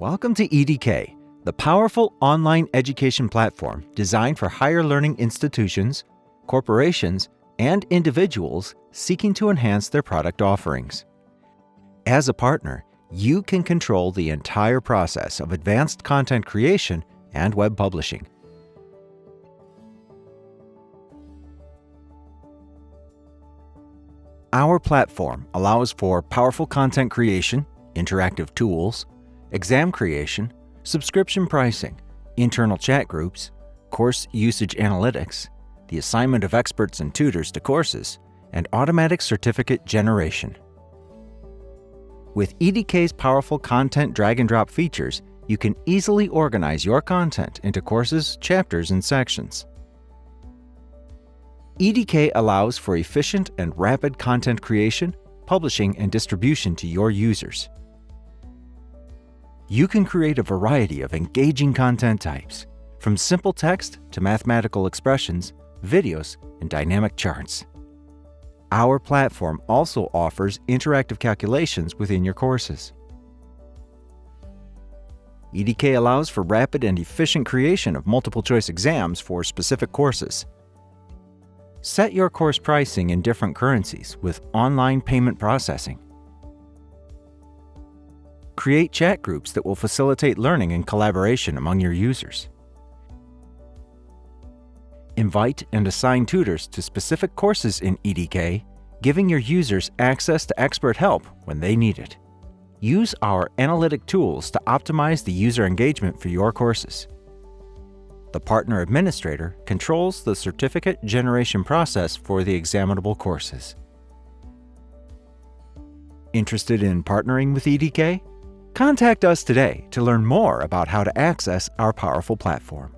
Welcome to EDK, the powerful online education platform designed for higher learning institutions, corporations, and individuals seeking to enhance their product offerings. As a partner, you can control the entire process of advanced content creation and web publishing. Our platform allows for powerful content creation, interactive tools, exam creation, subscription pricing, internal chat groups, course usage analytics, the assignment of experts and tutors to courses, and automatic certificate generation. With EDK's powerful content drag-and-drop features, you can easily organize your content into courses, chapters, and sections. EDK allows for efficient and rapid content creation, publishing, and distribution to your users. You can create a variety of engaging content types, from simple text to mathematical expressions, videos, and dynamic charts. Our platform also offers interactive calculations within your courses. EDK allows for rapid and efficient creation of multiple-choice exams for specific courses. Set your course pricing in different currencies with online payment processing. Create chat groups that will facilitate learning and collaboration among your users. Invite and assign tutors to specific courses in EDK, giving your users access to expert help when they need it. Use our analytic tools to optimize the user engagement for your courses. The partner administrator controls the certificate generation process for the examinable courses. Interested in partnering with EDK? Contact us today to learn more about how to access our powerful platform.